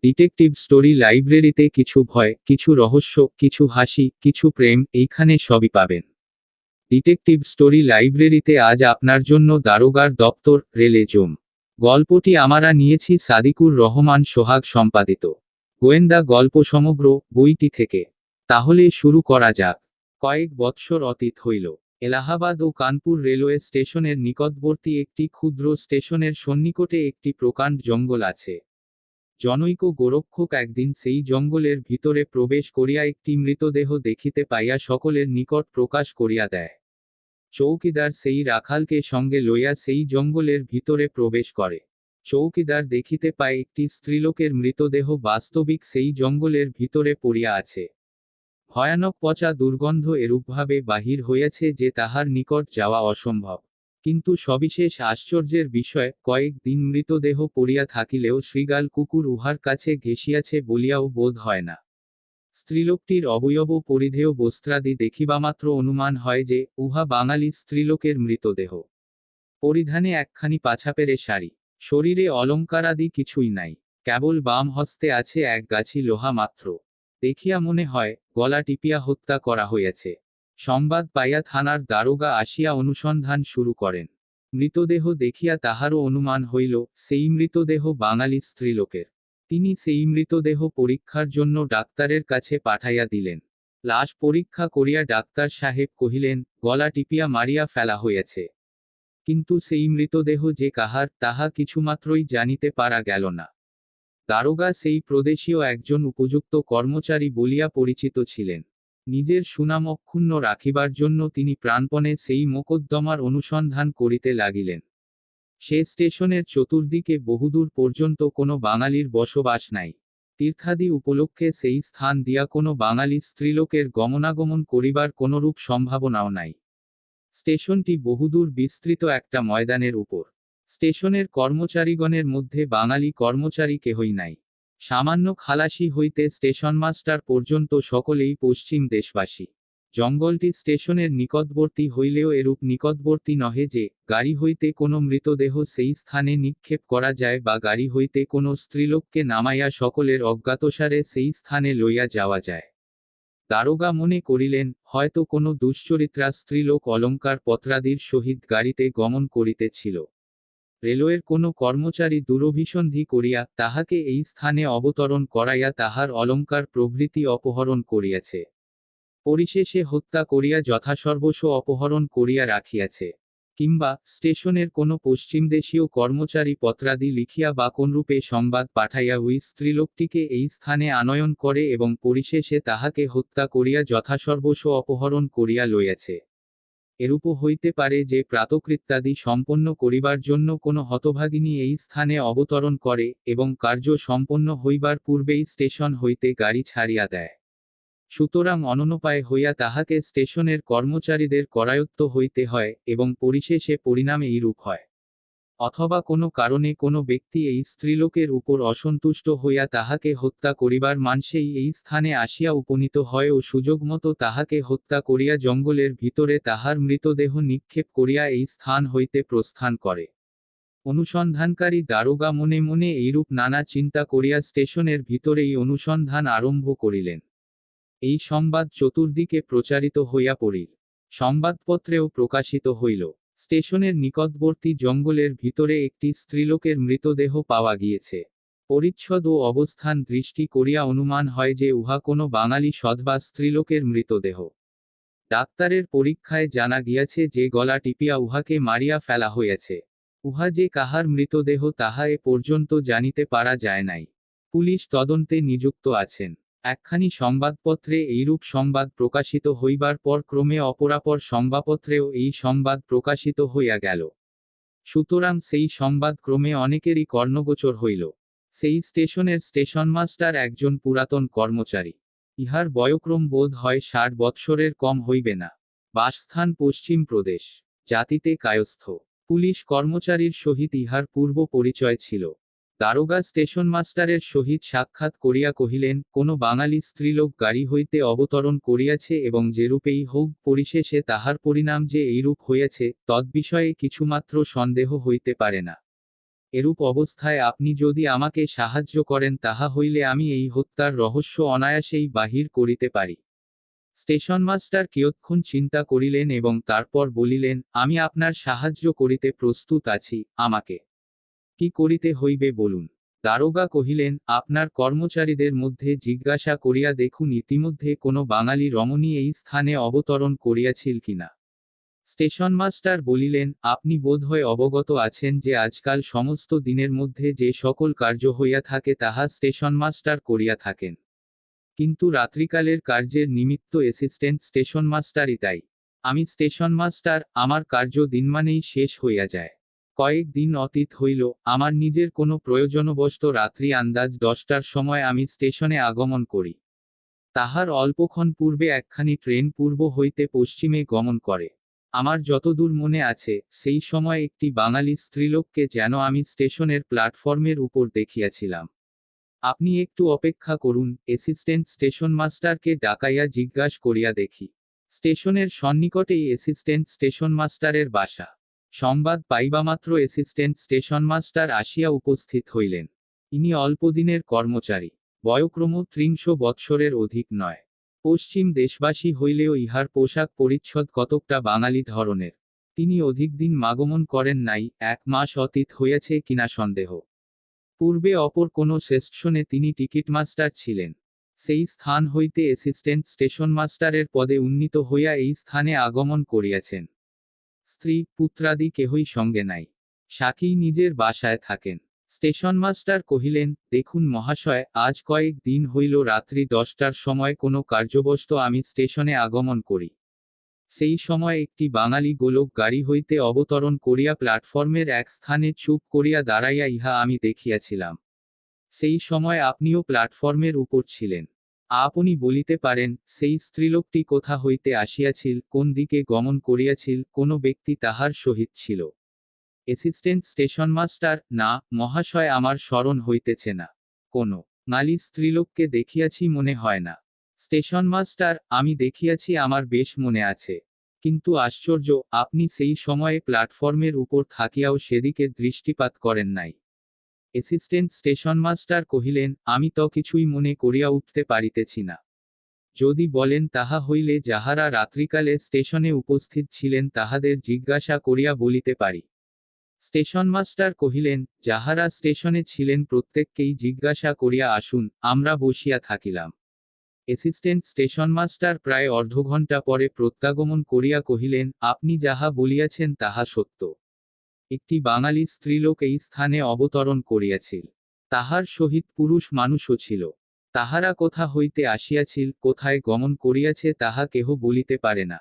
Detective story লাইব্রেরিতে কিছু ভয়, কিছু রহস্য, কিছু হাসি, কিছু প্রেম, এইখানে সবই পাবেন। ডিটেকটিভ স্টোরি লাইব্রেরিতে আজ আপনার জন্য দারোগার দপ্তর, রেলে জুম। গল্পটি আমরা নিয়েছি সাদিকুর রহমান সোহাগ সম্পাদিত গোয়েন্দা গল্প সমগ্র বইটি থেকে। তাহলে শুরু করা যাক। কয়েক বৎসর অতীত হইল। এলাহাবাদ ও কানপুর রেলওয়ে স্টেশনের নিকটবর্তী একটি ক্ষুদ্র স্টেশনের সন্নিকটে একটি প্রকাণ্ড জঙ্গল আছে। জনৈক গোরক্ষক একদিন সেই জঙ্গলের ভিতরে প্রবেশ করিয়া একটি মৃতদেহ দেখিতে পাইয়া সকলের নিকট প্রকাশ করিয়া দেয়। চৌকিদার সেই রাখালকে সঙ্গে লইয়া সেই জঙ্গলের ভিতরে প্রবেশ করে। চৌকিদার দেখিতে পায় একটি স্ত্রীলোকের মৃতদেহ বাস্তবিক সেই জঙ্গলের ভিতরে পড়িয়া আছে। ভয়ানক পচা দুর্গন্ধ এরূপভাবে বাহির হইয়াছে যে তাহার নিকট যাওয়া অসম্ভব। কিন্তু সবিশেষ আশ্চর্যের বিষয়, কয়েক দিন মৃতদেহ পড়িয়া থাকিলেও শৃগাল কুকুর উহার কাছে ঘেঁষিয়াছে বলিয়াও বোধ হয় না। স্ত্রীলোকটির অবয়ব পরিধেয় বস্ত্রাদি দেখিবামাত্র অনুমান হয় যে উহা বাঙালি স্ত্রীলোকের মৃতদেহ। পরিধানে একখানি পাছাপেরে শাড়ি। শরীরে অলঙ্কারাদি কিছুই নাই। কেবল বাম হস্তে আছে এক গাছি লোহা মাত্র। দেখিয়া মনে হয় গলা টিপিয়া হত্যা করা হইয়াছে। সংবাদ পাইয়া থানার দারোগা আসিয়া অনুসন্ধান শুরু করেন। মৃতদেহ দেখিয়া তাহারও অনুমান হইল সেই মৃতদেহ বাঙালি স্ত্রীলোকের। তিনি সেই মৃতদেহ পরীক্ষার জন্য ডাক্তারের কাছে পাঠাইয়া দিলেন। লাশ পরীক্ষা করিয়া ডাক্তার সাহেব কহিলেন, গলা টিপিয়া মারিয়া ফেলা হইয়াছে। কিন্তু সেই মৃতদেহ যে কাহার তাহা কিছুমাত্রই জানিতে পারা গেল না। দারোগা সেই প্রদেশীয় একজন উপযুক্ত কর্মচারী বলিয়া পরিচিত ছিলেন। নিজের সুনাম অক্ষুণ্ণ রাখিবার জন্য তিনি প্রাণপণে সেই মোকদ্দমার অনুসন্ধান করিতে লাগিলেন। সে স্টেশনের চতুর্দিকে বহুদূর পর্যন্ত কোনো বাঙালির বসবাস নাই। তীর্থাদি উপলক্ষে সেই স্থান দিয়া কোনো বাঙালি স্ত্রীলোকের গমনাগমন করিবার কোনরূপ সম্ভাবনাও নাই। স্টেশনটি বহুদূর বিস্তৃত একটা ময়দানের উপর। স্টেশনের কর্মচারীগণের মধ্যে বাঙালি কর্মচারী কেহই নাই। সামান্য খালাসি হইতে স্টেশনমাস্টার পর্যন্ত সকলেই পশ্চিম দেশবাসী। জঙ্গলটি স্টেশনের নিকটবর্তী হইলেও এরূপ নিকটবর্তী নহে যে গাড়ি হইতে কোনো মৃতদেহ সেই স্থানে নিক্ষেপ করা যায় বা গাড়ি হইতে কোনো স্ত্রীলোককে নামাইয়া সকলের অজ্ঞাতসারে সেই স্থানে লইয়া যাওয়া যায়। দারোগা মনে করিলেন হয়তো কোনো দুশ্চরিত্রা স্ত্রীলোক অলঙ্কার পত্রাদির সহিত গাড়িতে গমন করিতেছিল। রেলওয়ের কোনো কর্মচারী দুরভিসন্ধি করিয়া তাহাকে এই স্থানে অবতরণ করাইয়া তাহার অলঙ্কার প্রভৃতি অপহরণ করিয়াছে। পরিশেষে হত্যা করিয়া যথাসর্বস্ব অপহরণ করিয়া রাখিয়াছে। কিংবা স্টেশনের কোনো পশ্চিমদেশীয় কর্মচারী পত্রাদি লিখিয়া বা কোনরূপে সংবাদ পাঠাইয়া ওই স্ত্রীলোকটিকে এই স্থানে আনয়ন করে এবং পরিশেষে তাহাকে হত্যা করিয়া যথাসর্বস্ব অপহরণ করিয়া লইয়াছে। এরূপও হইতে পারে যে প্রাতকৃত্যাদি সম্পন্ন করিবার জন্য কোনো হতভাগিনী এই স্থানে অবতরণ করে এবং কার্য সম্পন্ন হইবার পূর্বেই স্টেশন হইতে গাড়ি ছাড়িয়া দেয়। সুতরাং অননোপায় হইয়া তাহাকে স্টেশনের কর্মচারীদের করায়ত্ত হইতে হয় এবং পরিশেষে পরিণামে এইরূপ হয়। অথবা কোনো কারণে কোনো ব্যক্তি এই স্ত্রীলোকের উপর অসন্তুষ্ট হইয়া তাহাকে হত্যা করিবার মানসেই এই স্থানে আসিয়া উপনীত হয় ও সুযোগমতো তাহাকে হত্যা করিয়া জঙ্গলের ভিতরে তাহার মৃতদেহ নিক্ষেপ করিয়া এই স্থান হইতে প্রস্থান করে। অনুসন্ধানকারী দারোগা মনে মনে এইরূপ নানা চিন্তা করিয়া স্টেশনের ভিতরেই অনুসন্ধান আরম্ভ করিলেন। এই সংবাদ চতুর্দিকে প্রচারিত হইয়া পড়িল। সংবাদপত্রেও প্রকাশিত হইল, স্টেশনের নিকটবর্তী জঙ্গলের ভিতরে একটি স্ত্রীলোকের মৃতদেহ পাওয়া গিয়েছে। পরিচ্ছদ ও অবস্থান দৃষ্টি করিয়া অনুমান হয় যে উহা কোনো বাঙালি সধবা স্ত্রীলোকের মৃতদেহ। ডাক্তারের পরীক্ষায় জানা গিয়াছে যে গলা টিপিয়া উহাকে মারিয়া ফেলা হইয়াছে। উহা যে কাহার মৃতদেহ তাহা এ পর্যন্ত জানিতে পারা যায় নাই। পুলিশ তদন্তে নিযুক্ত আছেন। একখানি সংবাদপত্রে এইরূপ সংবাদ প্রকাশিত হইবার পর ক্রমে অপরাপর সংবাদপত্রেও এই সংবাদ প্রকাশিত হইয়া গেল। সুতরাং সেই সংবাদ ক্রমে অনেকেরই কর্ণগোচর হইল। সেই স্টেশনের স্টেশনমাস্টার একজন পুরাতন কর্মচারী। ইহার বয়ক্রম বোধ হয় 60 বৎসরের কম হইবে না। বাসস্থান পশ্চিম প্রদেশ। জাতিতে কায়স্থ। পুলিশ কর্মচারীর সহিত ইহার পূর্ব পরিচয় ছিল। দারোগা স্টেশনমাস্টারের সহিত সাক্ষাৎ করিয়া কহিলেন, কোনো বাঙালি স্ত্রীলোক গাড়ি হইতে অবতরণ করিয়াছে এবং যেরূপেই হোক পরিশেষে তাহার পরিণাম যে এইরূপ হইয়াছে তদ্বিষয়ে কিছুমাত্র সন্দেহ হইতে পারে না। এরূপ অবস্থায় আপনি যদি আমাকে সাহায্য করেন তাহা হইলে আমি এই হত্যার রহস্য অনায়াসেই বাহির করিতে পারি। স্টেশনমাস্টার কিয়ৎক্ষণ চিন্তা করিলেন এবং তারপর বলিলেন, আমি আপনার সাহায্য করিতে প্রস্তুত আছি, আমাকে কি করিতে হইবে বলুন। দারোগা কহিলেন, আপনার কর্মচারীদের মধ্যে জিজ্ঞাসা করিয়া দেখুন ইতিমধ্যে কোনো বাঙালি রমণী এই স্থানে অবতরণ করিয়াছিল কিনা। স্টেশনমাস্টার বলিলেন, আপনি বোধহয় অবগত আছেন যে আজকাল সমস্ত দিনের মধ্যে যে সকল কার্য হইয়া থাকে তাহা স্টেশনমাস্টার করিয়া থাকেন। কিন্তু রাত্রিকালের কার্যের নিমিত্ত অ্যাসিস্ট্যান্ট স্টেশনমাস্টারই তাই। আমি স্টেশনমাস্টার, আমার কার্য দিনমানেই শেষ হইয়া যায়। কয়েক দিন অতীত হইল, আমার নিজের কোনো প্রয়োজনবশত রাত্রি আন্দাজ 10টার সময় আমি স্টেশনে আগমন করি। তাহার অল্পক্ষণ পূর্বে একখানি ট্রেন পূর্ব হইতে পশ্চিমে গমন করে। আমার যতদূর মনে আছে, সেই সময় একটি বাঙালি স্ত্রীলোককে যেন আমি স্টেশনের প্ল্যাটফর্মের উপর দেখিয়াছিলাম। আপনি একটু অপেক্ষা করুন, অ্যাসিস্ট্যান্ট স্টেশনমাস্টারকে ডাকাইয়া জিজ্ঞাসা করিয়া দেখি। স্টেশনের সন্নিকটেই অ্যাসিস্ট্যান্ট স্টেশনমাস্টারের বাসা। সংবাদ পাইবামাত্র অ্যাসিস্ট্যান্ট স্টেশনমাস্টার আসিয়া উপস্থিত হইলেন। ইনি অল্পদিনের কর্মচারী, বয়ক্রম 30 বৎসরের অধিক নয়। পশ্চিম দেশবাসী হইলেও ইহার পোশাক পরিচ্ছদ কতকটা বাঙালি ধরনের। তিনি অধিক দিন আগমন করেন নাই, 1 মাস অতীত হইয়াছে কিনা সন্দেহ। পূর্বে অপর কোনো সেকশনে তিনি টিকিট মাস্টার ছিলেন। সেই স্থান হইতে অ্যাসিস্ট্যান্ট স্টেশনমাস্টারের পদে উন্নীত হইয়া এই স্থানে আগমন করিয়াছেন। স্ত্রী পুত্রাদি কেহই সঙ্গে নাই। সাকিই নিজের বাসায় থাকেন। স্টেশনমাস্টার কহিলেন, দেখুন মহাশয়, আজ কয়েক দিন হইল রাত্রি 10টার সময় কোনো কার্যবশত আমি স্টেশনে আগমন করি। সেই সময় একটি বাঙালি গোলক গাড়ি হইতে অবতরণ করিয়া প্ল্যাটফর্মের এক স্থানে চুপ করিয়া দাঁড়াইয়া ইহা আমি দেখিয়াছিলাম। সেই সময় আপনিও প্ল্যাটফর্মের উপর ছিলেন। আপনি বলিতে পারেন, সেই স্ত্রীলোকটি কোথা হইতে আসিয়াছিল, কোন দিকে গমন করিয়াছিল, কোন ব্যক্তি তাহার সহিত ছিল। অ্যাসিস্ট্যান্ট স্টেশনমাস্টার, না মহাশয়, আমার স্মরণ হইতেছে না। কোন মালি স্ত্রীলোককে দেখিয়াছি মনে হয় না। স্টেশনমাস্টার, আমি দেখিয়াছি, আমার বেশ মনে আছে। কিন্তু আশ্চর্য, আপনি সেই সময়ে প্ল্যাটফর্মের উপর থাকিয়াও সেদিকে দৃষ্টিপাত করেন নাই। অ্যাসিস্ট্যান্ট স্টেশনমাস্টার কহিলেন, আমি তো কিছুই মনে করিয়া উঠতে পারিতেছি না। যদি বলেন তাহা হইলে যাহারা রাত্রিকালে স্টেশনে উপস্থিত ছিলেন তাহাদের জিজ্ঞাসা করিয়া বলিতে পারি। স্টেশনমাস্টার কহিলেন, যাহারা স্টেশনে ছিলেন প্রত্যেককেই জিজ্ঞাসা করিয়া আসুন, আমরা বসিয়া থাকিলাম। অ্যাসিস্ট্যান্ট স্টেশনমাস্টার প্রায় অর্ধঘণ্টা পরে প্রত্যাগমন করিয়া কহিলেন, আপনি যাহা বলিয়াছেন তাহা সত্য। একটি বাঙালি স্ত্রীলোক এই স্থানে অবতরণ করিয়াছিল। তাহার সহিত পুরুষ মানুষও ছিল। তাহারা কোথা হইতে আসিয়াছিল, কোথায় গমন করিয়াছে তাহা কেহ বলিতে পারে না।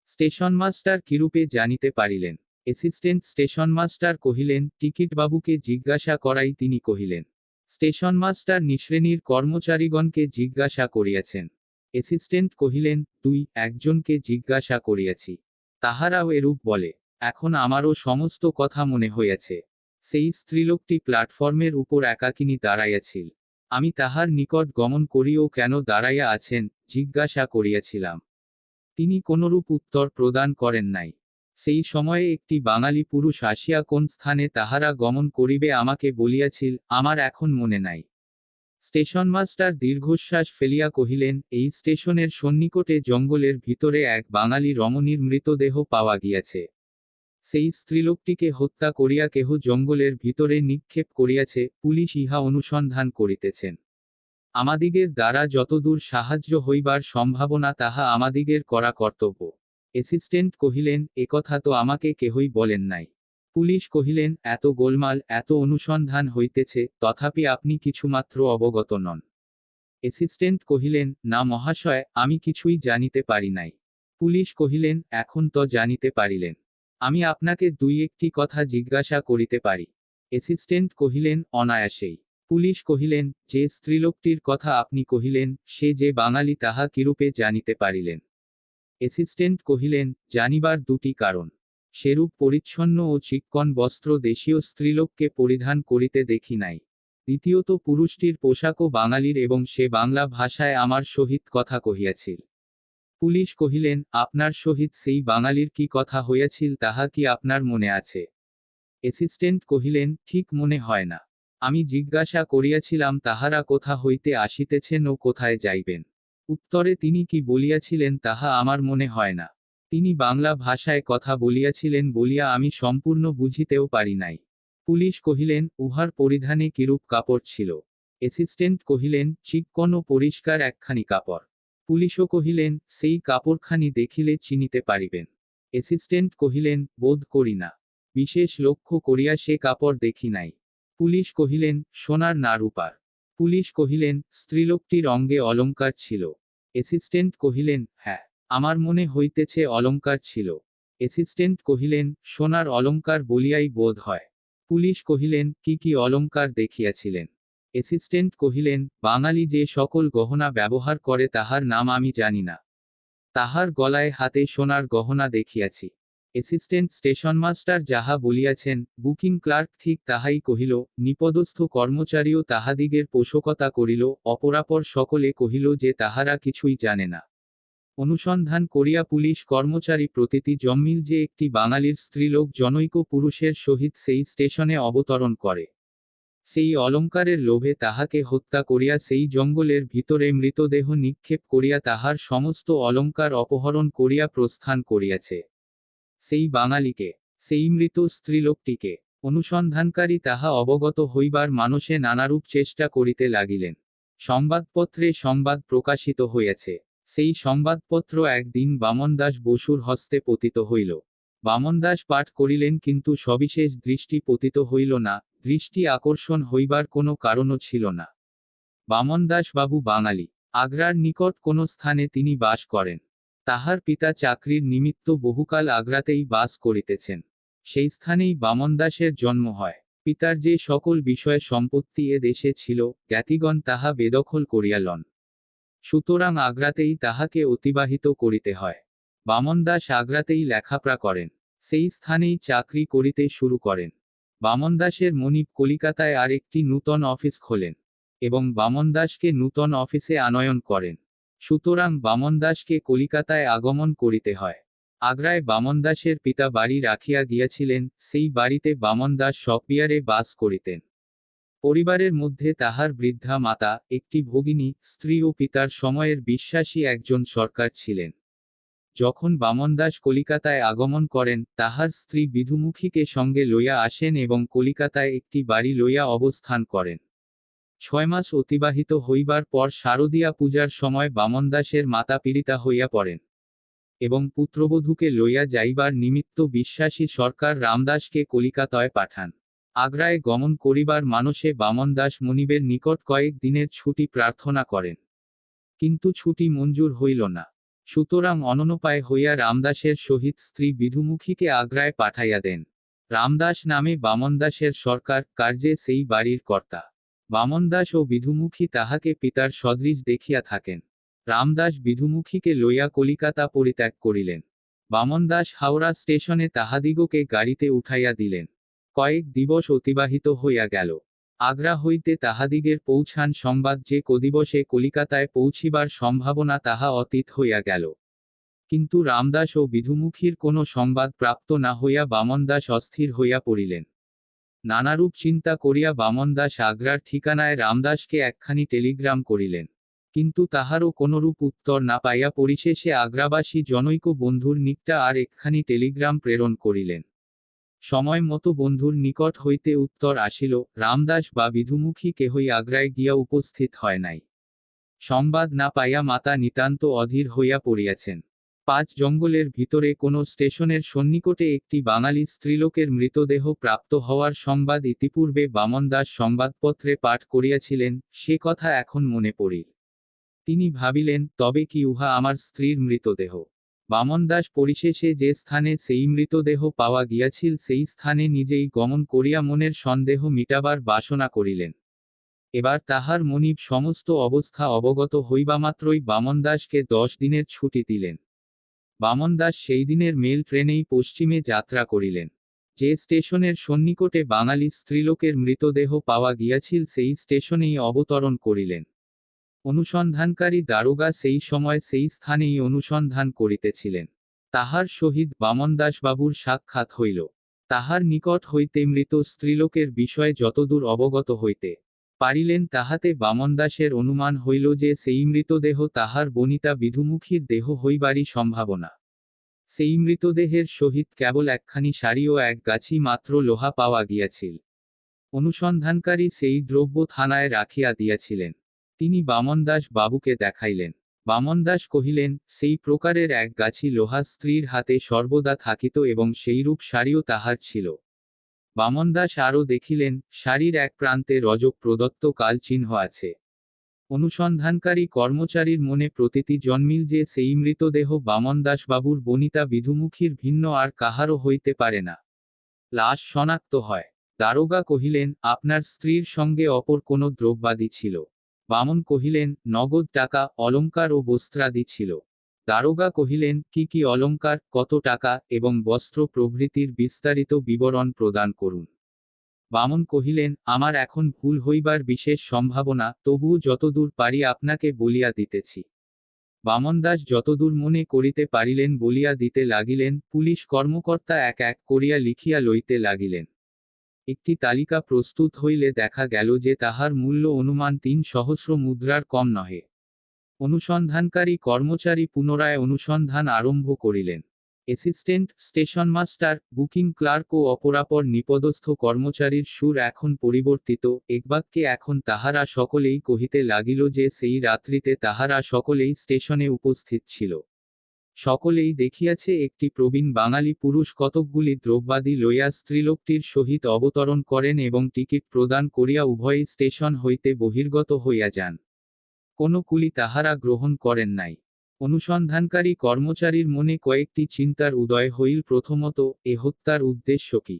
স্টেশনমাস্টার কিরূপে জানিতে পারিলেন? অ্যাসিস্ট্যান্ট স্টেশনমাস্টার কহিলেন, টিকিটবাবুকে জিজ্ঞাসা করাই। তিনি কহিলেন, স্টেশনমাস্টার নিশ্রেণীর কর্মচারীগণকে জিজ্ঞাসা করিয়াছেন। অ্যাসিস্ট্যান্ট কহিলেন, 2-1 জনকে জিজ্ঞাসা করিয়াছি, তাহারাও এরূপ বলে। এখন আমারও সমস্ত কথা মনে হইয়াছে। সেই স্ত্রীলোকটি প্ল্যাটফর্মের উপর একাকিনী দাঁড়াইয়াছিল। আমি তাহার নিকট গমন করিও কেন দাঁড়াইয়া আছেন, জিজ্ঞাসা করিয়াছিলাম। তিনি কোনরূপ উত্তর প্রদান করেন নাই। সেই সময়ে একটি বাঙালি পুরুষ আসিয়া কোন স্থানে তাহারা গমন করিবে আমাকে বলিয়াছিল, আমার এখন মনে নাই। স্টেশনমাস্টার দীর্ঘশ্বাস ফেলিয়া কহিলেন, এই স্টেশনের সন্নিকটে জঙ্গলের ভিতরে এক বাঙালি রমণীর মৃতদেহ পাওয়া গিয়াছে। সেই স্ত্রীলোকটিকে হত্যা করিয়া কেহ জঙ্গলের ভিতরে নিক্ষেপ করিয়াছে, পুলিশ ইহা অনুসন্ধান করিতেছেন। আমাদিগের দ্বারা যতদূর সাহায্য হইবার সম্ভাবনা তাহা আমাদিগের করা কর্তব্য। অ্যাসিস্ট্যান্ট কহিলেন, একথা তো আমাকে কেহই বলেন নাই। পুলিশ কহিলেন, এত গোলমাল, এত অনুসন্ধান হইতেছে, তথাপি আপনি কিছুমাত্র অবগত নন। অ্যাসিস্ট্যান্ট কহিলেন, না মহাশয়, আমি কিছুই জানিতে পারি নাই। পুলিশ কহিলেন, এখন তো জানিতে পারিলেন। আমি আপনাকে 2-1টি কথা জিজ্ঞাসা করিতে পারি। অ্যাসিস্ট্যান্ট কহিলেন, অনায়াসেই। পুলিশ কহিলেন, যে স্ত্রীলোকটির কথা আপনি কহিলেন, সে যে বাঙালি তাহা কিরূপে জানিতে পারিলেন? অ্যাসিস্ট্যান্ট কহিলেন, জানিবার 2টি কারণ। সেরূপ পরিচ্ছন্ন ও চিক্কণ বস্ত্র দেশীয় স্ত্রীলোককে পরিধান করিতে দেখি নাই। দ্বিতীয়ত, পুরুষটির পোশাকও বাঙালির এবং সে বাংলা ভাষায় আমার সহিত কথা কহিয়াছিল। পুলিশ কহিলেন, আপনার সহিত সেই বাঙালির কি কথা হইয়াছিল তাহা কি আপনার মনে আছে? অ্যাসিস্ট্যান্ট কহিলেন, ঠিক মনে হয় না। আমি জিজ্ঞাসা করিয়াছিলাম তাহারা কোথা হইতে আসিতেছেন ও কোথায় যাইবেন। উত্তরে তিনি কি বলিয়াছিলেন তাহা আমার মনে হয় না। তিনি বাংলা ভাষায় কথা বলিয়াছিলেন বলিয়া আমি সম্পূর্ণ বুঝিতেও পারি নাই। পুলিশ কহিলেন, উহার পরিধানে কিরূপ কাপড় ছিল। অ্যাসিস্ট্যান্ট কহিলেন, চিক্কণ ও পরিষ্কার একখানি কাপড়। পুলিশও কহিলেন, সেই কাপড়খানি দেখিলে চিনিতে পারিবেন। অ্যাসিস্ট্যান্ট কহিলেন, বোধ করি না। বিশেষ লক্ষ্য করিয়া সে কাপড় দেখি নাই। পুলিশ কহিলেন, সোনার না রূপার। পুলিশ কহিলেন, স্ত্রীলোকটির অঙ্গে অলংকার ছিল। অ্যাসিস্ট্যান্ট কহিলেন, হ্যাঁ, আমার মনে হইতেছে অলংকার ছিল। অ্যাসিস্ট্যান্ট কহিলেন, সোনার অলংকার বলিয়াই বোধ হয়। পুলিশ কহিলেন, কি কি অলংকার দেখিয়াছিলেন। অ্যাসিস্ট্যান্ট কহিলেন, বাঙালি যে সকল গহনা ব্যবহার করে তাহার নাম আমি জানি না। তাহার গলায় হাতে সোনার গহনা দেখিয়াছি। অ্যাসিস্ট্যান্ট স্টেশনমাস্টার যাহা বলিয়াছেন, বুকিং ক্লার্ক ঠিক তাহাই কহিল, নিপদস্থ কর্মচারীও তাহাদিগের পোষকতা করিল, অপরাপর সকলে কহিল যে তাহারা কিছুই জানে না। অনুসন্ধান করিয়া পুলিশ কর্মচারী প্রতীতি জম্মিল যে একটি বাঙালির স্ত্রীলোক জনৈক পুরুষের সহিত সেই স্টেশনে অবতরণ করে। সেই অলংকারের লোভে তাহাকে হত্যা করিয়া সেই জঙ্গলের ভিতরে মৃতদেহ নিক্ষেপ করিয়া তাহার সমস্ত অলংকার অপহরণ করিয়া প্রস্থান করিয়াছে। সেই বাঙালিকে, সেই মৃত স্ত্রীলোকটিকে, অনুসন্ধানকারী তাহা অবগত হইবার মানসে নানারূপ চেষ্টা করিতে লাগিলেন। সংবাদপত্রে সংবাদ প্রকাশিত হইয়াছে। সেই সংবাদপত্র একদিন বামনদাস বসুর হস্তে পতিত হইল। বামনদাস পাঠ করিলেন কিন্তু সবিশেষ দৃষ্টি পতিত হইল না, দৃষ্টি আকর্ষণ হইবার কোনো কারণও ছিল না। বামনদাস বাবু বাঙালি। আগ্রার নিকট কোন স্থানে তিনি বাস করেন। তাহার পিতা চাকরির নিমিত্ত বহুকাল আগ্রাতেই বাস করিতেছেন। সেই স্থানেই বামনদাসের জন্ম হয়। পিতার যে সকল বিষয়ে সম্পত্তি এ দেশে ছিল, জ্ঞাতিগণ তাহা বেদখল করিয়া লন। সুতরাং আগ্রাতেই তাহাকে অতিবাহিত করিতে হয়। বামনদাস আগ্রাতেই লেখাপড়া করেন। সেই স্থানেই চাকরি করিতে শুরু করেন। বামনদাসের মনিব কলিকাতায় আর একটি নূতন অফিস খোলেন এবং বামনদাসকে নূতন অফিসে আনয়ন করেন। সুতরাং বামনদাসকে কলিকাতায় আগমন করিতে হয়। আগ্রায় বামনদাসের পিতা বাড়ি রাখিয়া গিয়াছিলেন, সেই বাড়িতে বামনদাস সপিয়ারে বাস করিতেন। পরিবারের মধ্যে তাহার বৃদ্ধা মাতা, একটি ভগিনী, স্ত্রী ও পিতার সময়ের বিশ্বাসী একজন সরকার ছিলেন। যখন বামনদাস কলিকাতায় আগমন করেন, তাহার স্ত্রী বিধুমুখীকে সঙ্গে লইয়া আসেন এবং কলিকাতায় একটি বাড়ি লইয়া অবস্থান করেন। 6 মাস অতিবাহিত হইবার পর শারদীয়া পূজার সময় বামনদাসের মাতা পীড়িতা হইয়া পড়েন এবং পুত্রবধূকে লইয়া যাইবার নিমিত্ত বিশ্বাসী সরকার রামদাসকে কলিকাতায় পাঠান। আগ্রায় গমন করিবার মানসে বামনদাস মনিবের নিকট কয়েক দিনের ছুটি প্রার্থনা করেন। কিন্তু ছুটি মঞ্জুর হইল না। সুতরাং অননোপায় হইয়া রামদাসের সহিত স্ত্রী বিধুমুখীকে আগ্রায় পাঠাইয়া দেন। রামদাস নামে বামনদাসের সরকার, কার্যে সেই বাড়ির কর্তা। বামনদাস ও বিধুমুখী তাহাকে পিতার সদৃশ দেখিয়া থাকেন। রামদাস বিধুমুখীকে লইয়া কলিকাতা পরিত্যাগ করিলেন। বামনদাস হাওড়া স্টেশনে তাহাদিগকে গাড়িতে উঠাইয়া দিলেন। কয়েক দিবস অতিবাহিত হইয়া গেল। আগ্রা হইতে তাহাদিগের পৌঁছান সংবাদ যে কদিবসে কলিকাতায় পৌঁছিবার সম্ভাবনা তাহা অতীত হইয়া গেল। কিন্তু রামদাস ও বিধুমুখীর কোনো সংবাদ প্রাপ্ত না হইয়া বামনদাস অস্থির হইয়া পড়িলেন। নানারূপ চিন্তা করিয়া বামনদাস আগ্রার ঠিকানায় রামদাসকে একখানি টেলিগ্রাম করিলেন। কিন্তু তাহারও কোনরূপ উত্তর না পাইয়া পরিশেষে আগ্রাবাসী জনৈক বন্ধুর নিকটা আর একখানি টেলিগ্রাম প্রেরণ করিলেন। সময় মতো বন্ধুর নিকট হইতে উত্তর আসিল, রামদাস বা বিধুমুখী কেহই আগ্রায় গিয়া উপস্থিত হয় নাই। সংবাদ না পাইয়া মাতা নিতান্ত অধীর হইয়া পড়িয়াছেন। 5 জঙ্গলের ভিতরে কোন স্টেশনের সন্নিকটে একটি বাঙালি স্ত্রীলোকের মৃতদেহ প্রাপ্ত হওয়ার সংবাদ ইতিপূর্বে বামনদাস সংবাদপত্রে পাঠ করিয়াছিলেন, সে কথা এখন মনে পড়িল। তিনি ভাবিলেন, তবে কি উহা আমার স্ত্রীর মৃতদেহ? বামনদাস পরিশেষে যে স্থানে সেই মৃতদেহ পাওয়া গিয়াছিল সেই স্থানে নিজেই গমন করিয়া মনের সন্দেহ মিটাবার বাসনা করিলেন। এবার তাহার মনিব সমস্ত অবস্থা অবগত হইবামাত্রই বামনদাসকে 10 দিনের ছুটি দিলেন। বামনদাস সেই দিনের মেল ট্রেনেই পশ্চিমে যাত্রা করিলেন। যে স্টেশনের সন্নিকটে বাঙালি স্ত্রীলোকের মৃতদেহ পাওয়া গিয়াছিল সেই স্টেশনেই অবতরণ করিলেন। অনুসন্ধানকারী দারোগা সেই সময় সেই স্থানেই অনুসন্ধান করিতেছিলেন। তাহার সহিত বামনদাসবাবুর সাক্ষাৎ হইল। তাহার নিকট হইতে মৃত স্ত্রীলোকের বিষয়ে যতদূর অবগত হইতে পারিলেন তাহাতে বামনদাসের অনুমান হইল যে সেই মৃতদেহ তাহার বনিতা বিধুমুখীর দেহ হইবারই সম্ভাবনা। সেই মৃতদেহের সহিত কেবল একখানি শাড়ি ও এক গাছি মাত্র লোহা পাওয়া গিয়াছিল। অনুসন্ধানকারী সেই দ্রব্য থানায় রাখিয়া দিয়াছিলেন। তিনি বামনদাস বাবুকে দেখাইলেন। বামনদাস কহিলেন, সেই প্রকারের এক গাছি লোহা স্ত্রীর হাতে সর্বদা থাকিত এবং সেইরূপ শাড়িও তাহার ছিল। বামনদাস আরও দেখিলেন, শাড়ির এক প্রান্তে রজক প্রদত্ত কাল চিহ্ন আছে। অনুসন্ধানকারী কর্মচারীর মনে প্রতীতি জন্মিল যে সেই মৃতদেহ বামনদাস বাবুর বনিতা বিধুমুখীর ভিন্ন আর কাহারও হইতে পারে না। লাশ শনাক্ত হয়। দারোগা কহিলেন, আপনার স্ত্রীর সঙ্গে অপর কোনো দ্রব্যাদি ছিল? বামন কহিলেন, নগদ টাকা, অলঙ্কার ও বস্ত্রাদি ছিল। দারোগা কহিলেন, কি কি অলঙ্কার, কত টাকা এবং বস্ত্র প্রভৃতির বিস্তারিত বিবরণ প্রদান করুন। বামন কহিলেন, আমার এখন ভুল হইবার বিশেষ সম্ভাবনা, তবুও যতদূর পারি আপনাকে বলিয়া দিতেছি। বামনদাস যতদূর মনে করিতে পারিলেন বলিয়া দিতে লাগিলেন। পুলিশ কর্মকর্তা এক এক করিয়া লিখিয়া লইতে লাগিলেন। একটি তালিকা প্রস্তুত হইলে দেখা গেল যে তাহার মূল্য অনুমান ৩,০০০ মুদ্রার কম নহে। অনুসন্ধানকারী কর্মচারী পুনরায় অনুসন্ধান আরম্ভ করিলেন। Assistant, station master, booking clerk ও অপরাপর নিপদস্থ কর্মচারীর সুর এখন পরিবর্তিত। একবাক্যে এখন তাহারা সকলেই কহিতে লাগিল যে সেই রাত্রিতে তাহারা সকলেই স্টেশনে উপস্থিত ছিল। সকলেই দেখিয়াছে একটি প্রবীণ বাঙালি পুরুষ কতকগুলি দ্রব্যাদি লইয়া স্ত্রীলোকটির সহিত অবতরণ করেন এবং টিকিট প্রদান করিয়া উভয়ই স্টেশন হইতে বহির্গত হইয়া যান। কোনো কুলি তাহারা গ্রহণ করেন নাই। অনুসন্ধানকারী কর্মচারীর মনে কয়েকটি চিন্তার উদয় হইল। প্রথমত, এ হত্যার উদ্দেশ্য কি?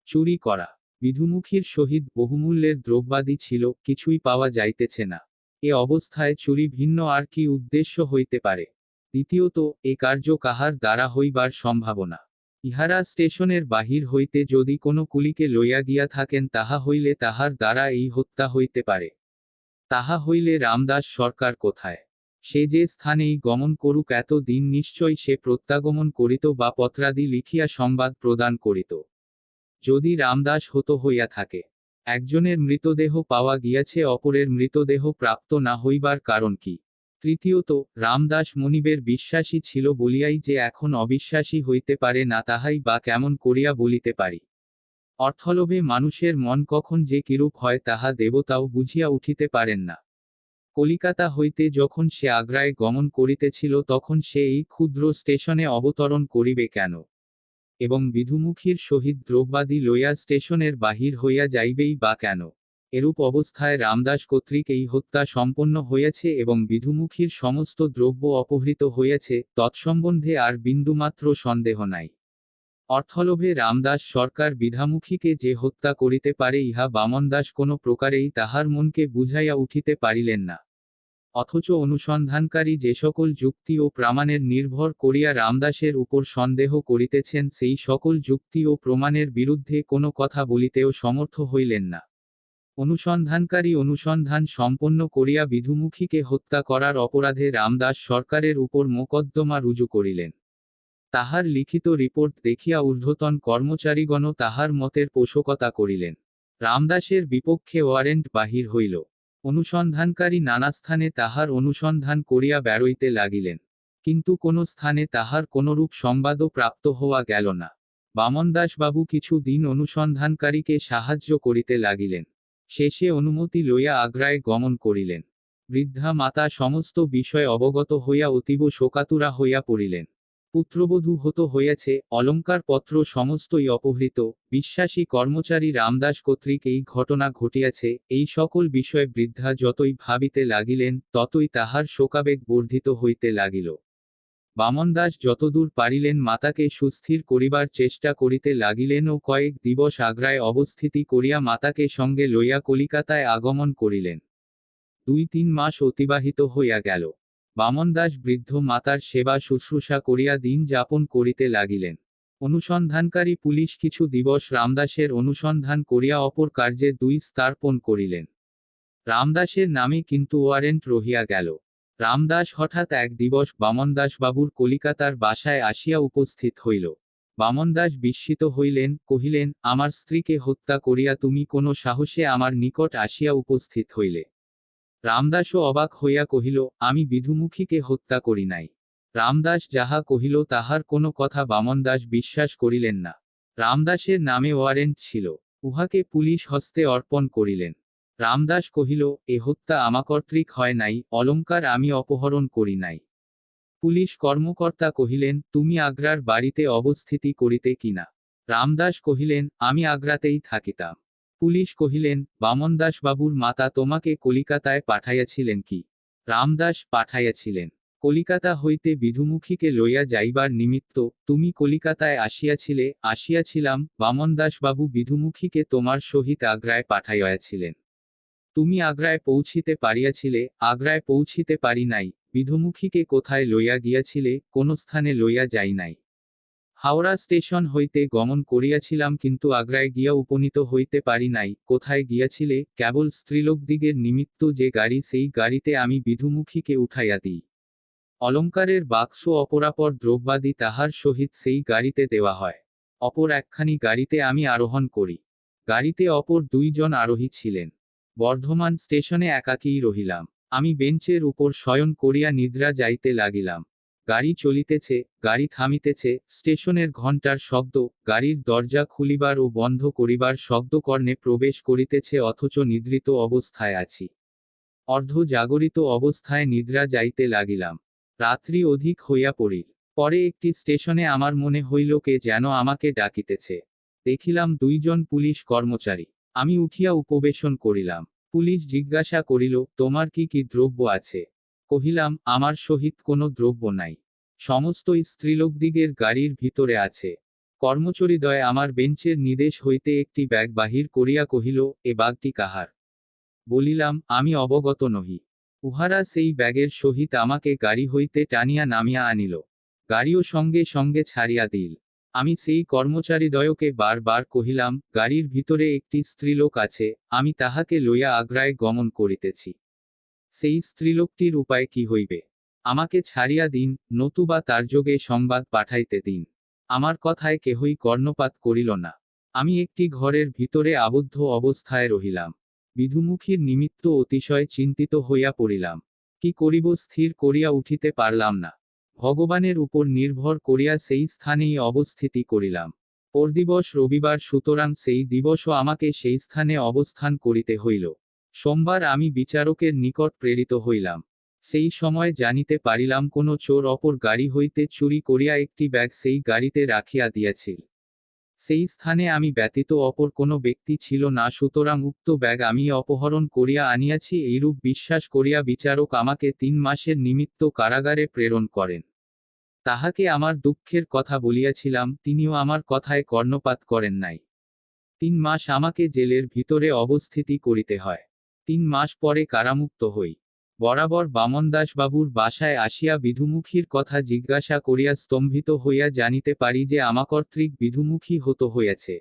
চুরি করা। বিধুমুখীর সহিত বহুমূল্যের দ্রব্যাদি ছিল, কিছুই পাওয়া যাইতেছে না। এ অবস্থায় চুরি ভিন্ন আর কি উদ্দেশ্য হইতে পারে? দ্বিতীয়ত, এ কার্য কাহার দ্বারা হইবার সম্ভাবনা? ইহারা স্টেশনের বাহির হইতে যদি কোনো কুলিকে লইয়া গিয়া থাকেন তাহা হইলে তাহার দ্বারা এই হত্যা হইতে পারে। তাহা হইলে রামদাস সরকার কোথায়? সে যে স্থানেই গমন করুক এত দিন নিশ্চয় সে প্রত্যাগমন করিত বা পত্রাদি লিখিয়া সংবাদ প্রদান করিত। যদি রামদাস হতো হইয়া থাকে, একজনের মৃতদেহ পাওয়া গিয়াছে, অপরের মৃতদেহ প্রাপ্ত না হইবার কারণ কি? তৃতীয়ত, রামদাস মনিবের বিশ্বাসী ছিল বলিয়াই যে এখন অবিশ্বাসী হইতে পারে না তাহাই বা কেমন করিয়া বলিতে পারি। অর্থলোভে মানুষের মন কখন যে কিরূপ হয় তাহা দেবতাও বুঝিয়া উঠিতে পারেন না। কলিকাতা হইতে যখন সে আগ্রায় গমন করিতেছিল তখন সে এই ক্ষুদ্র স্টেশনে অবতরণ করিবে কেন? এবং বিধুমুখীর সহিত দ্রব্যাদি লইয়া স্টেশনের বাহির হইয়া যাইবেই বা কেন? এরূপ অবস্থায় রামদাস কর্তৃক এই হত্যা সম্পন্ন হইয়াছে এবং বিধুমুখীর সমস্ত দ্রব্য অপহৃত হইয়াছে, তৎসম্বন্ধে আর বিন্দুমাত্র সন্দেহ নাই। অর্থলোভে রামদাস সরকার বিধামুখীকে যে হত্যা করিতে পারে ইহা বামনদাস কোনো প্রকারেই তাহার মনকে বুঝাইয়া উঠিতে পারিলেন না। অথচ অনুসন্ধানকারী যে সকল যুক্তি ও প্রমাণের নির্ভর করিয়া রামদাসের উপর সন্দেহ করিতেছেন সেই সকল যুক্তি ও প্রমাণের বিরুদ্ধে কোনো কথা বলিতেও সমর্থ হইলেন না। অনুসন্ধানকারী অনুসন্ধান সম্পন্ন করিয়া বিধুমুখীকে হত্যা করার অপরাধে রামদাস সরকারের উপর মোকদ্দমা রুজু করিলেন। তাহার লিখিত রিপোর্ট দেখিয়া ঊর্ধ্বতন কর্মচারীগণ তাহার মতের পোষকতা করিলেন। রামদাসের বিপক্ষে ওয়ারেন্ট বাহির হইল। অনুসন্ধানকারী নানা স্থানে তাহার অনুসন্ধান করিয়া বেড়াইতে লাগিলেন, কিন্তু কোন স্থানে তাহার কোনরূপ সংবাদও প্রাপ্ত হওয়া গেল না। বামনদাসবাবু কিছু দিন অনুসন্ধানকারীকে সাহায্য করিতে লাগিলেন। শেষে অনুমতি লইয়া আগ্রায় গমন করিলেন। বৃদ্ধা মাতা সমস্ত বিষয় অবগত হইয়া অতীব শোকাতুরা হইয়া পড়িলেন। পুত্রবধূ হত হইয়াছে, অলঙ্কারপত্র সমস্তই অপহৃত, বিশ্বাসী কর্মচারী রামদাস কর্তৃক এই ঘটনা ঘটিয়াছে, এই সকল বিষয়ে বৃদ্ধা যতই ভাবিতে লাগিলেন ততই তাহার শোকাবেগ বর্ধিত হইতে লাগিল। বামনদাস যতদূর পারিলেন মাতাকে সুস্থির করিবার চেষ্টা করিতে লাগিলেন ও কয়েক দিবস আগ্রায় অবস্থিতি করিয়া মাতাকে সঙ্গে লইয়া কলিকাতায় আগমন করিলেন। ২-৩ মাস অতিবাহিত হইয়া গেল। বামনদাস বৃদ্ধ মাতার সেবা শুশ্রূষা করিয়া দিন যাপন করিতে লাগিলেন। অনুসন্ধানকারী পুলিশ কিছু দিবস রামদাসের অনুসন্ধান করিয়া অপর কার্যে দুই স্থাপন করিলেন। রামদাসের নামে কিন্তু ওয়ারেন্ট রহিয়া গেল। রামদাস হঠাৎ এক দিবস বামনদাসবাবুর কলিকাতার বাসায় আসিয়া উপস্থিত হইল। বামন দাস বিস্মিত হইলেন, কহিলেন, আমার স্ত্রীকে হত্যা করিয়া তুমি কোন সাহসে আমার নিকট আসিয়া উপস্থিত হইলে? রামদাসও অবাক হইয়া কহিল, আমি বিধুমুখীকে হত্যা করি নাই। রামদাস যাহা কহিল তাহার কোনো কথা বামন দাস বিশ্বাস করিলেন না। রামদাসের নামে ওয়ারেন্ট ছিল, উহাকে পুলিশ হস্তে অর্পণ করিলেন। রামদাস কহিল, এ হত্যা আমাকর্তৃক হয় নাই, অলঙ্কার আমি অপহরণ করি নাই। পুলিশ কর্মকর্তা কহিলেন, তুমি আগ্রার বাড়িতে অবস্থিতি করিতে কিনা? রামদাস কহিলেন, আমি আগ্রাতেই থাকিতাম। পুলিশ কহিলেন, বামন দাস বাবুর মাতা তোমাকে কলিকাতায় পাঠাইয়াছিলেন কি? রামদাস, পাঠাইয়াছিলেন। কলিকাতা হইতে বিধুমুখীকে লইয়া যাইবার নিমিত্ত তুমি কলিকাতায় আসিয়াছিলে? আসিয়াছিলাম। বামন দাস বাবু বিধুমুখীকে তোমার সহিত আগ্রায় পাঠাইয়াছিলেন। তুমি আগ্রায় পৌঁছিতে পারিয়াছিলে? আগ্রায় পৌঁছিতে পারি নাই। বিধুমুখীকে কোথায় লইয়া গিয়াছিলে? কোন স্থানে লইয়া যাই নাই। হাওড়া স্টেশন হইতে গমন করিয়াছিলাম, কিন্তু আগ্রায় গিয়া উপনীত হইতে পারি নাই। কোথায় গিয়াছিলে? কেবল স্ত্রীলোকদিগের নিমিত্ত যে গাড়ি, সেই গাড়িতে আমি বিধুমুখীকে উঠাইয়া দিই। অলঙ্কারের বাক্স অপরাপর দ্রব্যাদি তাহার সহিত সেই গাড়িতে দেওয়া হয়। অপর একখানি গাড়িতে আমি আরোহণ করি। গাড়িতে অপর 2 জন আরোহী ছিলেন। বর্ধমান স্টেশনে একাকীই রহিলাম। আমি বেঞ্চের উপর শয়ন করিয়া নিদ্রা যাইতে লাগিলাম। গাড়ি চলিতেছে, গাড়ি থামিতেছে, স্টেশনের ঘণ্টার শব্দ, গাড়ির দরজা খুলিবার ও বন্ধ করিবার শব্দ কর্ণে প্রবেশ করিতেছে, অথচ নিদ্রিত অবস্থায় আছি। অর্ধ জাগরিত অবস্থায় নিদ্রা যাইতে লাগিলাম। রাত্রি অধিক হইয়া পড়িল। পরে একটি স্টেশনে আমার মনে হইল কে যেন আমাকে ডাকিতেছে। দেখিলাম 2 জন পুলিশ কর্মচারী। আমি উঠিয়া উপবেশন করিলাম। পুলিশ জিজ্ঞাসা করিল, তোমার কি কি দ্রব্য আছে? কহিলাম, আমার সহিত কোনো দ্রব্য নাই। সমস্ত স্ত্রীলোকদিগের গাড়ির ভিতরে আছে। কর্মচারীদ্বয় আমার বেঞ্চের নিদেশ হইতে একটি ব্যাগ বাহির করিয়া কহিল, এ ব্যাগটি কাহার? বলিলাম, আমি অবগত নহি। উহারা সেই ব্যাগের সহিত আমাকে গাড়ি হইতে টানিয়া নামিয়া আনিল। গাড়িও সঙ্গে সঙ্গে ছাড়িয়া দিল। আমি সেই কর্মচারীদ্বয়কে বার কহিলাম, গাড়ির ভিতরে একটি স্ত্রীলোক আছে, আমি তাহাকে লইয়া আগ্রায় গমন করিতেছি। সেই স্ত্রীলোকটির উপায় কি হইবে? আমাকে ছাড়িয়া দিন, নতুবা তার যোগে সংবাদ পাঠাইতে দিন। আমার কথায় কেহই কর্ণপাত করিল না। আমি একটি ঘরের ভিতরে আবদ্ধ অবস্থায় রহিলাম। বিধুমুখীর নিমিত্ত অতিশয় চিন্তিত হইয়া পড়িলাম। কি করিব স্থির করিয়া উঠিতে পারলাম না। ভগবানের উপর নির্ভর করিয়া সেই স্থানেই অবস্থিতি করিলাম। পরদিবস রবিবার, সুতরাং সেই দিবসও আমাকে সেই স্থানে অবস্থান করিতে হইল। সোমবার আমি বিচারকের নিকট প্রেরিত হইলাম। সেই সময় জানিতে পারিলাম কোন চোর অপর গাড়ি হইতে চুরি করিয়া একটি ব্যাগ সেই গাড়িতে রাখিয়া দিয়াছিল। সেই স্থানে আমি ব্যতীত অপর কোনো ব্যক্তি ছিল না, সুতরাং উক্ত ব্যাগ আমি অপহরণ করিয়া আনিয়াছি এইরূপ বিশ্বাস করিয়া বিচারক আমাকে 3 মাসের নিমিত্ত কারাগারে প্রেরণ করেন। তাহাকে আমার দুঃখের কথা বলিয়াছিলাম, তিনিও আমার কথায় কর্ণপাত করেন নাই। 3 মাস আমাকে জেলের ভিতরে অবস্থিতি করিতে হয়। 3 মাস পরে কারামুক্ত হই। বরাবর বামন দাস বাবুর বাসায় আসিয়া বিধুমুখীর কথা জিজ্ঞাসা করিয়া স্তম্ভিত হইয়া জানিতে পারি যে আমাকর্তৃক বিধুমুখী হত হইয়াছে।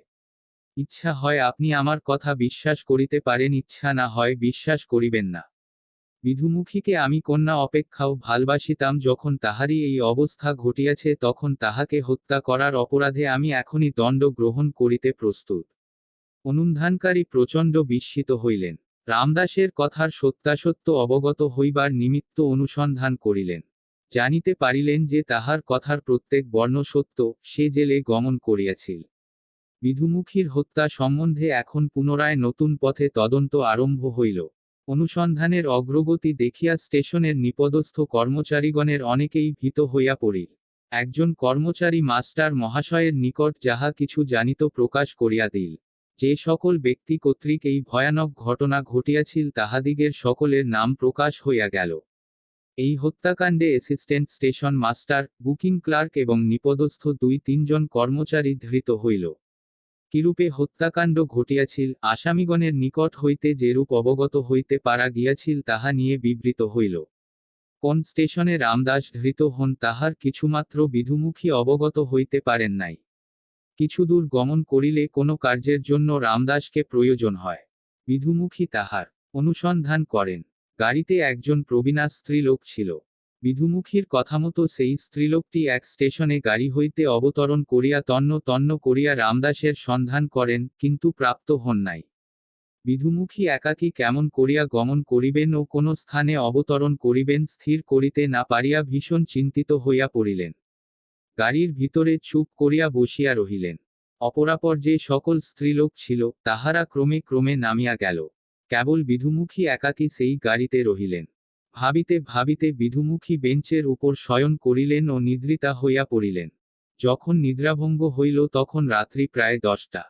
ইচ্ছা হয় আপনি আমার কথা বিশ্বাস করিতে পারেন, ইচ্ছা না হয় বিশ্বাস করিবেন না। বিধুমুখীকে আমি কন্যা অপেক্ষাও ভালবাসিতাম। যখন তাহারই এই অবস্থা ঘটিয়াছে, তখন তাহাকে হত্যা করার অপরাধে আমি এখনই দণ্ড গ্রহণ করিতে প্রস্তুত। অনুসন্ধানকারী প্রচণ্ড বিস্মিত হইলেন। রামদাসের কথার সত্যাসত্য অবগত হইবার নিমিত্ত অনুসন্ধান করিলেন। জানিতে পারিলেন যে তাহার কথার প্রত্যেক বর্ণ সত্য। সে জেলে গমন করিয়াছিল। বিধুমুখীর হত্যা সম্বন্ধে এখন পুনরায় নতুন পথে তদন্ত আরম্ভ হইল। অনুসন্ধানের অগ্রগতি দেখিয়া স্টেশনের নিপদস্থ কর্মচারীগণের অনেকেই ভীত হইয়া পড়িল। একজন কর্মচারী মাস্টার মহাশয়ের নিকট যাহা কিছু জানিত প্রকাশ করিয়া দিল। যে সকল ব্যক্তি কর্তৃক এই ভয়ানক ঘটনা ঘটিয়াছিল তাহাদিগের সকলের নাম প্রকাশ হইয়া গেল। এই হত্যাকাণ্ডে assistant station master, booking clerk এবং নিপদস্থ 2-3 জন কর্মচারী ধৃত হইল। কিরূপে হত্যাকাণ্ড ঘটিয়াছিল, আসামিগণের নিকট হইতে যেরূপ অবগত হইতে পারা গিয়াছিল তাহা নিয়ে বিবৃত হইল। কোন স্টেশনে রামদাস ধৃত হন তাহার কিছুমাত্র বিধুমুখী অবগত হইতে পারেন নাই। কিছু দূর গমন করিলে কোনো কার্যের জন্য রামদাসকে প্রয়োজন হয়। বিধুমুখী তাহার অনুসন্ধান করেন। গাড়িতে একজন প্রবীণা স্ত্রীলোক ছিল। বিধুমুখীর কথামতো সেই স্ত্রীলোকটি এক স্টেশনে গাড়ি হইতে অবতরণ করিয়া তন্ন তন্ন করিয়া রামদাসের সন্ধান করেন, কিন্তু প্রাপ্ত হন নাই। বিধুমুখী একাকী কেমন করিয়া গমন করিবেন ও কোন স্থানে অবতরণ করিবেন স্থির করিতে না পারিয়া ভীষণ চিন্তিত হইয়া পড়িলেন। গাড়ির ভিতরে চুপ করিয়া বসিয়া রহিলেন। অপরাপর যে সকল স্ত্রীলোক ছিল, তাহারা ক্রমে ক্রমে নামিয়া গেল। কেবল বিধুমুখী একাকী সেই গাড়িতে রহিলেন। ভাবিতে ভাবিতে বিধুমুখী বেঞ্চের উপর শয়ন করিলেন ও নিদ্রিতা হইয়া পড়িলেন। যখন নিদ্রাভঙ্গ হইল তখন রাত্রি প্রায় 10টা।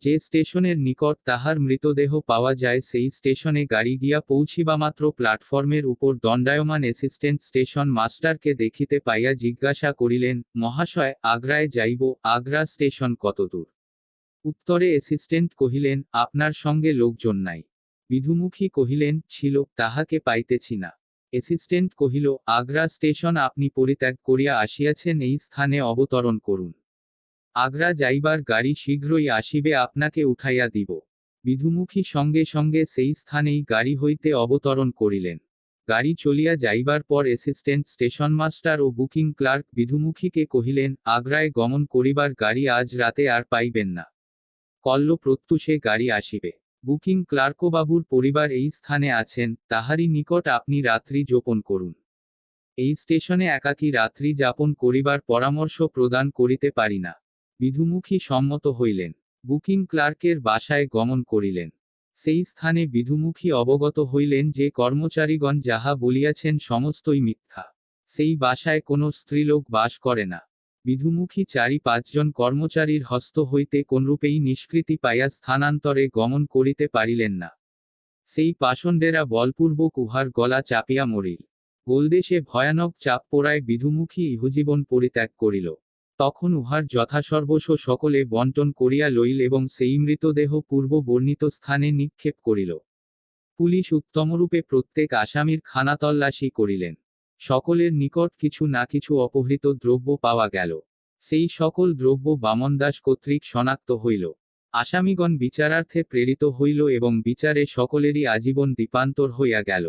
যে স্টেশনের নিকট তাহার মৃতদেহ পাওয়া যায় সেই স্টেশনে গাড়ি গিয়া পৌঁছিবামাত্র প্ল্যাটফর্মের উপর দণ্ডায়মান অ্যাসিস্ট্যান্ট স্টেশন মাস্টারকে দেখিতে পাইয়া জিজ্ঞাসা করিলেন, মহাশয়, আগ্রায় যাইব, আগ্রা স্টেশন কতদূর? উত্তরে অ্যাসিস্ট্যান্ট কহিলেন, আপনার সঙ্গে লোকজন নাই। বিধুমুখী কহিলেন, ছিল, তাহাকে পাইতেছি না। অ্যাসিস্ট্যান্ট কহিল, আগ্রা স্টেশন আপনি পরিত্যাগ করিয়া আসিয়াছেন, এই স্থানে অবতরণ করুন। আগ্রা যাইবার গাড়ি শীঘ্রই আসিবে, আপনাকে উঠাইয়া দিব। বিধুমুখী সঙ্গে সঙ্গে সেই স্থানেই গাড়ি হইতে অবতরণ করিলেন। গাড়ি চলিয়া যাইবার পর অ্যাসিস্ট্যান্ট স্টেশন মাস্টার ও বুকিং ক্লার্ক বিধুমুখীকে কহিলেন, আগ্রায় গমন করিবার গাড়ি আজ রাতে আর পাইবেন না। কল্ল প্রত্যুষে গাড়ি আসিবে। বুকিং ক্লার্কবাবুর পরিবার এই স্থানে আছেন, তাহারই নিকট আপনি রাত্রি যাপন করুন। এই স্টেশনে একাকী রাত্রি যাপন করিবার পরামর্শ প্রদান করিতে পারি না। বিধুমুখী সম্মত হইলেন। বুকিং ক্লার্কের বাসায় গমন করিলেন। সেই স্থানে বিধুমুখী অবগত হইলেন যে কর্মচারীগণ যাহা বলিয়াছেন সমস্তই মিথ্যা। সেই বাসায় কোনো স্ত্রীলোক বাস করে না। বিধুমুখী 4-5 জন কর্মচারীর হস্ত হইতে কোনরূপেই নিষ্কৃতি পাইয়া স্থানান্তরে গমন করিতে পারিলেন না। সেই পাষণ্ডেরা বলপূর্বক উহার গলা চাপিয়া মরিল। গোলদেশে ভয়ানক চাপ পড়ায় বিধুমুখী ইহজীবন পরিত্যাগ করিল। তখন উহার যথাসর্বস্ব সকলে বন্টন করিয়া লইল এবং সেই মৃতদেহ পূর্ব বর্ণিত স্থানে নিক্ষেপ করিল। পুলিশ উত্তমরূপে প্রত্যেক আসামির খানাতল্লাশি করিলেন। সকলের নিকট কিছু না কিছু অপহৃত দ্রব্য পাওয়া গেল। সেই সকল দ্রব্য বামনদাস কর্তৃক শনাক্ত হইল। আসামিগণ বিচারার্থে প্রেরিত হইল এবং বিচারে সকলেরই আজীবন দ্বীপান্তর হইয়া গেল।